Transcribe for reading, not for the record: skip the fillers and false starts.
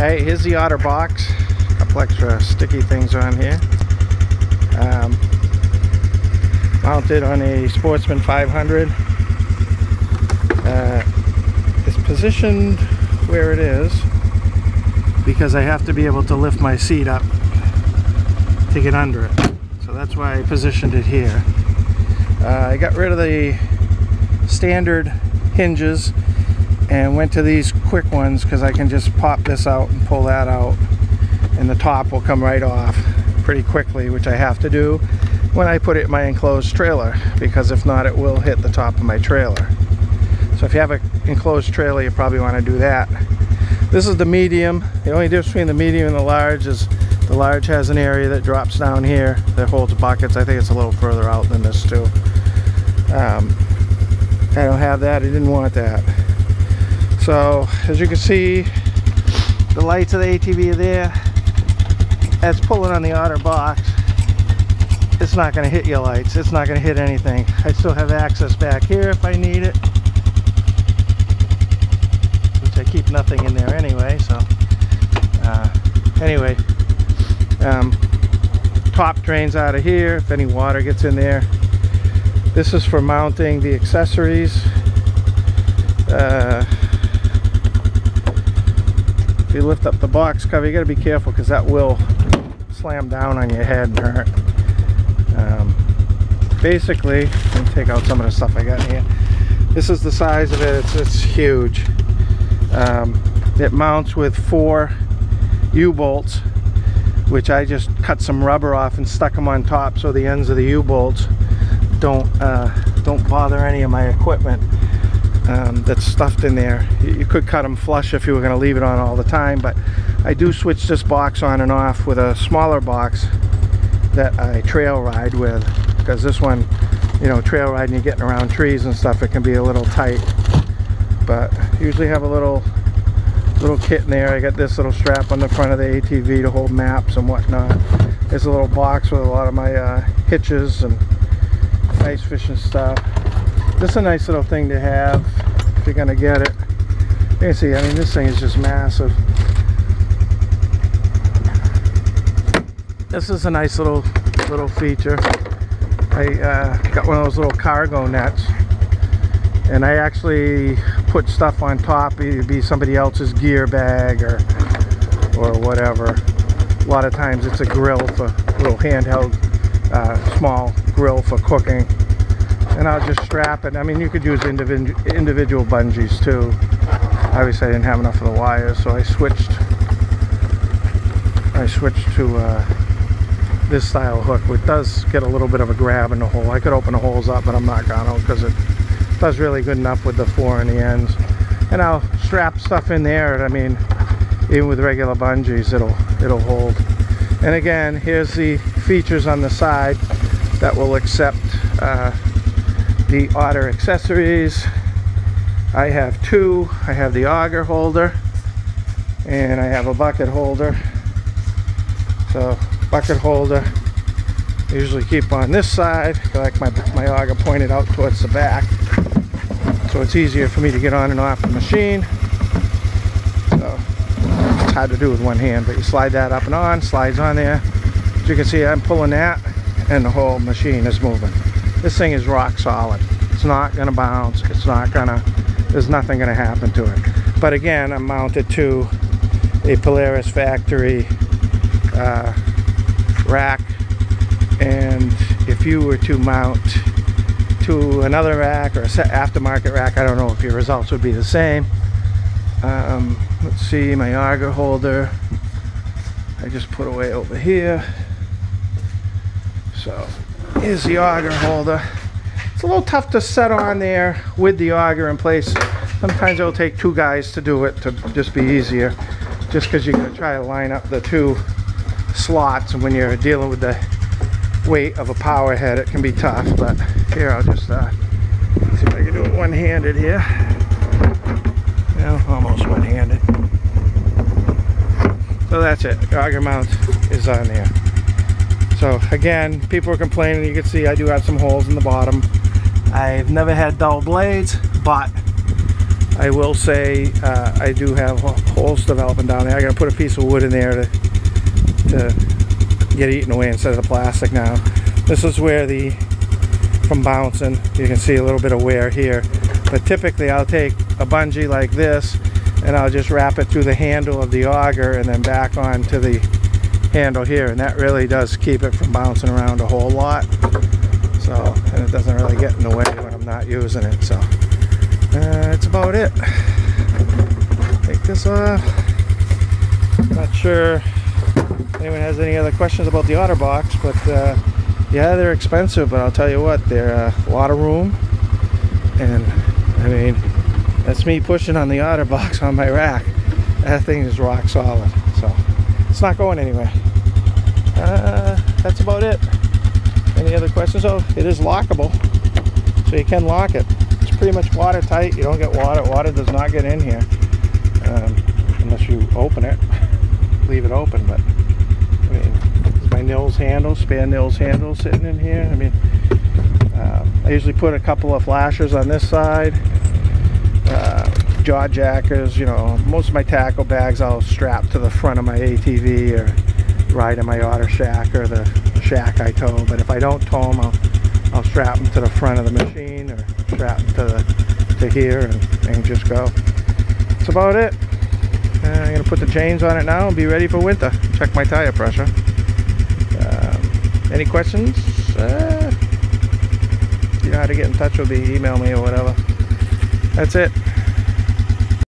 Hey, here's the Otter box. A couple extra sticky things on here. Mounted on a Sportsman 500. It's positioned where it is because I have to be able to lift my seat up to get under it. So that's why I positioned it here. I got rid of the standard hinges and went to these quick ones because I can just pop this out and pull that out, and the top will come right off pretty quickly, which I have to do when I put it in my enclosed trailer, because if not it will hit the top of my trailer. So if you have an enclosed trailer, you probably want to do that. This is the medium. The only difference between the medium and the large is the large has an area that drops down here that holds buckets. I think it's a little further out than this too. I don't have that. I didn't want that. So as you can see, the lights of the ATV are there. That's pulling on the Otter box. It's not going to hit your lights. It's not going to hit anything. I still have access back here if I need it, which I keep nothing in there anyway. So anyway, top drains out of here if any water gets in there. This is for mounting the accessories. If you lift up the box cover, you got to be careful because that will slam down on your head and hurt. Basically, let me take out some of the stuff I got in here. This is the size of it. It's huge. It mounts with 4 U-bolts, which I just cut some rubber off and stuck them on top so the ends of the U-bolts don't bother any of my equipment that's stuffed in there. You could cut them flush if you were going to leave it on all the time, but I do switch this box on and off with a smaller box that I trail ride with, because this one, you know, trail riding, you're getting around trees and stuff, it can be a little tight. But usually have a little kit in there. I got this little strap on the front of the ATV to hold maps and whatnot. There's a little box with a lot of my hitches and ice fishing stuff. This is a nice little thing to have if you're gonna get it. You can see, I mean, this thing is just massive. This is a nice little feature. I got one of those little cargo nets, and I actually put stuff on top. It'd be somebody else's gear bag or whatever. A lot of times it's a grill, for a little handheld small grill for cooking, and I'll just strap it. I mean, you could use individual bungees too. Obviously I didn't have enough of the wires, so I switched to this style hook, which does get a little bit of a grab in the hole. I could open the holes up, but I'm not gonna, because it does really good enough with the 4 on the ends. And I'll strap stuff in there. I mean, even with regular bungees, it'll hold. And again, here's the features on the side that will accept the Otter accessories. I have 2. I have the auger holder, and I have a bucket holder. So bucket holder I usually keep on this side. I like my auger pointed out towards the back, so it's easier for me to get on and off the machine. So it's hard to do with one hand, but you slide that up and on, slides on there. As you can see, I'm pulling that and the whole machine is moving. This thing is rock solid. It's not gonna bounce. There's nothing gonna happen to it. But again, I'm mounted to a Polaris factory rack, and if you were to mount to another rack or a aftermarket rack, I don't know if your results would be the same. Let's see, my auger holder I just put away over here. So here's the auger holder. It's a little tough to set on there with the auger in place. Sometimes it'll take 2 guys to do it to just be easier, just because you're going to try to line up the 2 slots, and when you're dealing with the weight of a power head it can be tough. But here, I'll just see if I can do it one-handed here. Well, almost one-handed. So that's it. The auger mount is on there. So again, people are complaining. You can see I do have some holes in the bottom. I've never had dull blades, but I will say I do have holes developing down there. I gotta put a piece of wood in there to get eaten away instead of the plastic now. This is where from bouncing, you can see a little bit of wear here. But typically I'll take a bungee like this and I'll just wrap it through the handle of the auger and then back onto the handle here, and that really does keep it from bouncing around a whole lot. So, and it doesn't really get in the way when I'm not using it. So that's about it. Take this off. Not sure if anyone has any other questions about the Otter box, but yeah, they're expensive, but I'll tell you what, they're a lot of room. And I mean, that's me pushing on the Otter box on my rack. That thing is rock solid, so it's not going anywhere. That's about it. Any other questions? Oh, it is lockable, so you can lock it. It's pretty much watertight. You don't get water. Water does not get in here unless you open it, leave it open. But I mean, there's my nils handle, spare nils handle sitting in here. I mean, I usually put a couple of flashers on this side, jaw jackers. You know, most of my tackle bags I'll strap to the front of my ATV or ride in my Otter shack or the shack I tow. But if I don't tow them, I'll strap them to the front of the machine or strap them to here and just go. That's about it. I'm gonna put the chains on it now and be ready for winter. Check my tire pressure. Any questions? You know how to get in touch with me, email me or whatever. That's it.